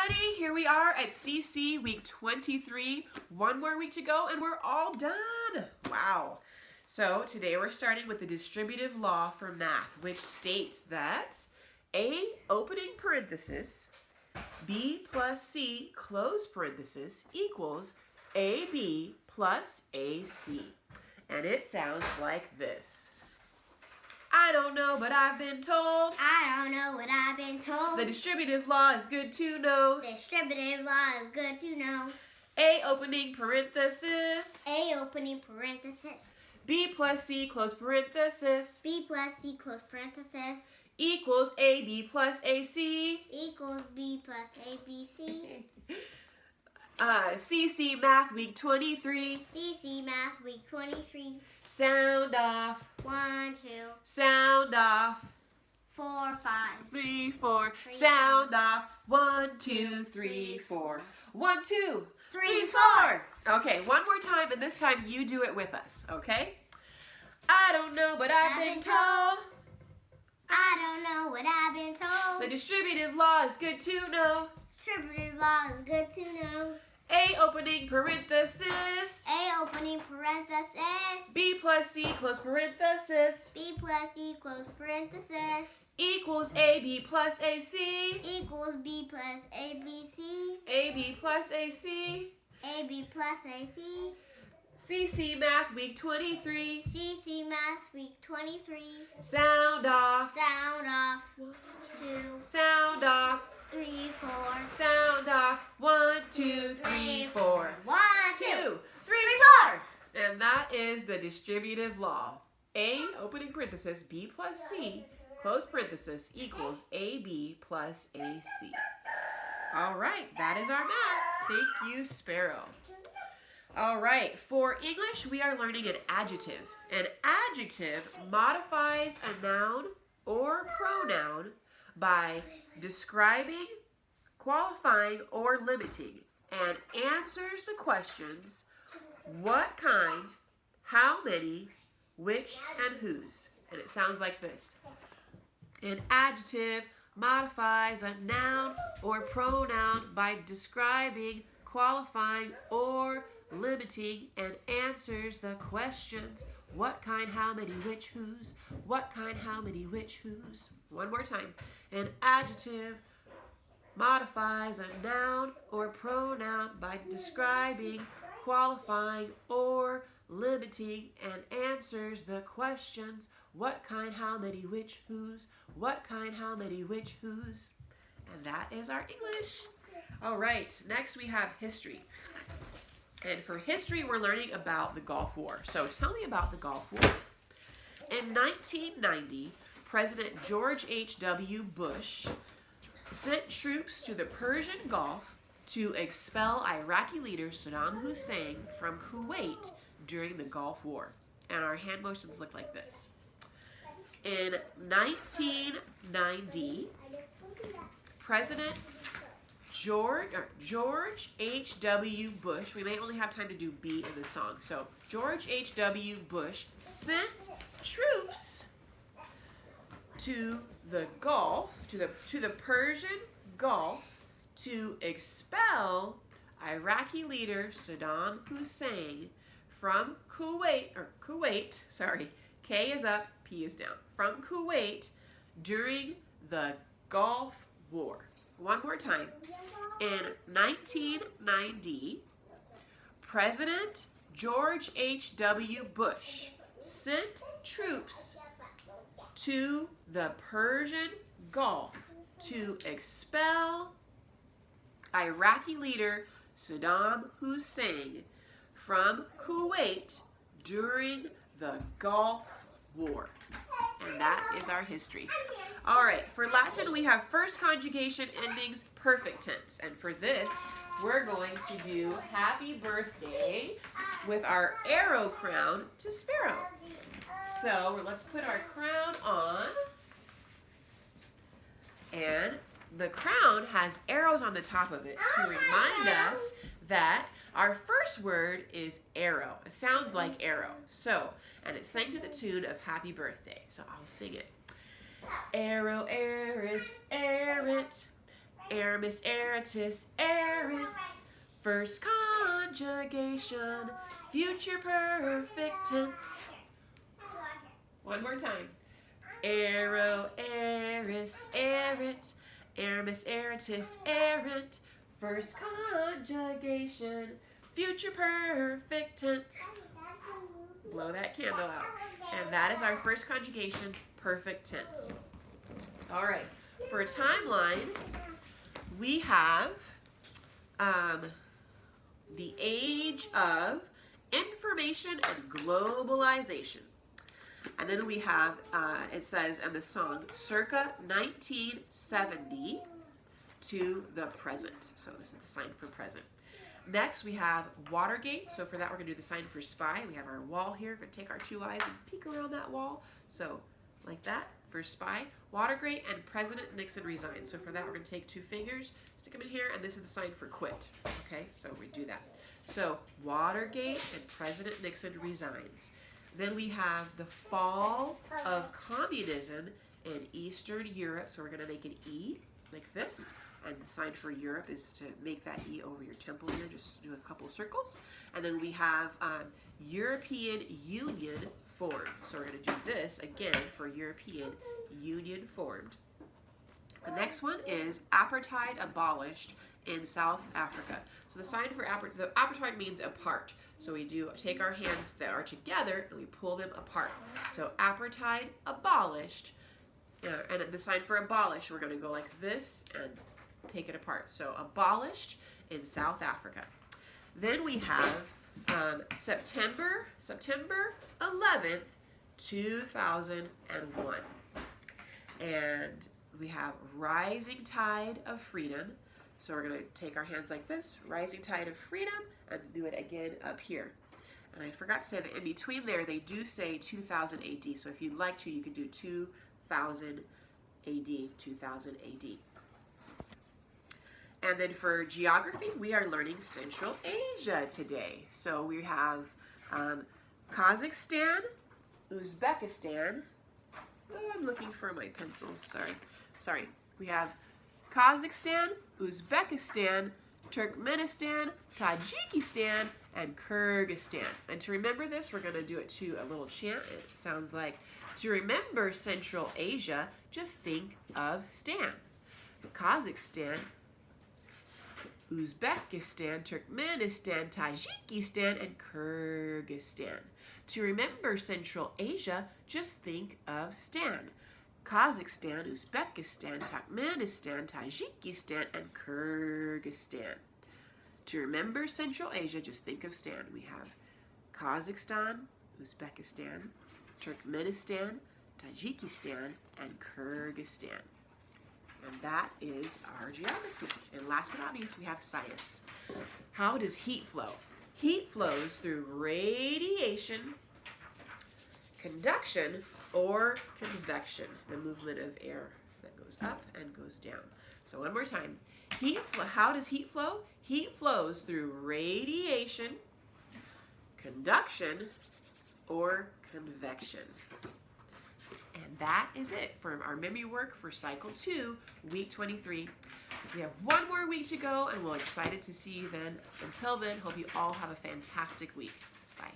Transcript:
everybody. Here we are at CC week 23. One more week to go and we're all done. Wow. So today we're starting with the distributive law for math, which states that A opening parenthesis, B plus C close parenthesis equals AB plus AC. And it sounds like this. I don't know, but I've been told. I don't know what I've been told. The distributive law is good to know. The distributive law is good to know. A opening parenthesis. A opening parenthesis. B plus C close parenthesis. B plus C close parenthesis. Equals AB plus AC. Equals B plus ABC. CC Math Week 23. CC Math Week 23. Sound off. 1, 2. Sound off. 4, 5. 3, 4. 3, Sound off. 1, 2, 3, 4. 1, 2, 3, 4. Okay, one more time, and this time you do it with us, okay? I don't know, but I've been told. I don't know what I've been told. The distributive law is good to know. Distributive law is good to know. A opening parenthesis. A opening parenthesis. B plus C close parenthesis. B plus C close parenthesis. Equals AB plus AC. Equals B plus ABC. AB plus AC. AB plus AC. CC Math Week 23. CC Math Week 23. Sound off. Sound off. 2, Sound off. 3, 4. Sound off. 1, 2, 3, 4. 1, 2, 2, 3, 4. And that is the distributive law. A opening parenthesis, B plus C, close parenthesis, equals AB plus AC. All right, that is our math. Thank you, Sparrow. All right, for English, we are learning an adjective. An adjective modifies a noun or pronoun by describing, qualifying, or limiting, and answers the questions what kind, how many, which, and whose. And it sounds like this. An adjective modifies a noun or pronoun by describing, qualifying, or limiting, and answers the questions what kind, how many, which, whose. What kind, how many, which, whose. One more time. An adjective modifies a noun or pronoun by describing, qualifying, or limiting, and answers the questions what kind, how many, which, whose. What kind, how many, which, whose. And that is our English. All right, next we have history. And for history, we're learning about the Gulf War. So tell me about the Gulf War. In 1990, President George H.W. Bush sent troops to the Persian Gulf to expel Iraqi leader Saddam Hussein from Kuwait during the Gulf War. And our hand motions look like this. In 1990, President George H.W. Bush, we may only have time to do B in the song, so George H.W. Bush sent troops to the Gulf, to the Persian Gulf, to expel Iraqi leader Saddam Hussein from Kuwait, sorry, K is up, P is down, from Kuwait during the Gulf War. One more time. In 1990, President George H.W. Bush sent troops to the Persian Gulf to expel Iraqi leader Saddam Hussein from Kuwait during the Gulf War. And that is our history. All right, for Latin, we have first conjugation endings, perfect tense. And for this, we're going to do happy birthday with our arrow crown to Sparrow. So let's put our crown on. And the crown has arrows on the top of it to remind us that our first word is arrow. It sounds like arrow. So, and it's sang to the tune of Happy Birthday. So I'll sing it. Arrow, eris, errant, Aramis, aratus, errant. First conjugation, future perfect tense. One more time. Arrow, eris, errant. Aramis, aratus, errant. First conjugation, future perfect tense. Blow that candle out. And that is our first conjugation's perfect tense. All right, for a timeline, we have the age of information and globalization. And then we have, it says in the song, circa 1970 to the present. So this is the sign for present. Next, we have Watergate. So for that, we're going to do the sign for spy. We have our wall here. We're going to take our two eyes and peek around that wall. So like that for spy. Watergate and President Nixon resigned. So for that, we're going to take two fingers, stick them in here, and this is the sign for quit. Okay, so we do that. So Watergate and President Nixon resigns. Then we have the fall of communism in Eastern Europe. So we're going to make an E like this. And the sign for Europe is to make that E over your temple here. Just do a couple of circles. And then we have European Union formed. So we're going to do this again for European Union formed. The next one is apartheid abolished in South Africa. So the sign for apartheid means apart. So we do take our hands that are together and we pull them apart. So apartheid abolished. And the sign for abolish, we're going to go like this and take it apart. So abolished in South Africa. Then we have September 11th, 2001. And we have rising tide of freedom. So we're going to take our hands like this, rising tide of freedom, and do it again up here. And I forgot to say that in between there, they do say 2000 AD. So if you'd like to, you can do 2000 AD, 2000 AD. And then for geography, we are learning Central Asia today. So we have Kazakhstan, Uzbekistan. Oh, I'm looking for my pencil. Sorry. We have Kazakhstan, Uzbekistan, Turkmenistan, Tajikistan, and Kyrgyzstan. And to remember this, we're going to do it to a little chant. It sounds like, to remember Central Asia, just think of Stan. Kazakhstan, Uzbekistan, Turkmenistan, Tajikistan, and Kyrgyzstan. To remember Central Asia, just think of Stan. Kazakhstan, Uzbekistan, Turkmenistan, Tajikistan, and Kyrgyzstan. To remember Central Asia, just think of Stan. We have Kazakhstan, Uzbekistan, Turkmenistan, Tajikistan, and Kyrgyzstan. And that is our geography. And last but not least, we have science. How does heat flow? Heat flows through radiation, conduction, or convection, the movement of air that goes up and goes down. So one more time. How does heat flow? Heat flows through radiation, conduction, or convection. And that is it for our memory work for Cycle 2, Week 23. We have one more week to go, and we're excited to see you then. Until then, hope you all have a fantastic week. Bye.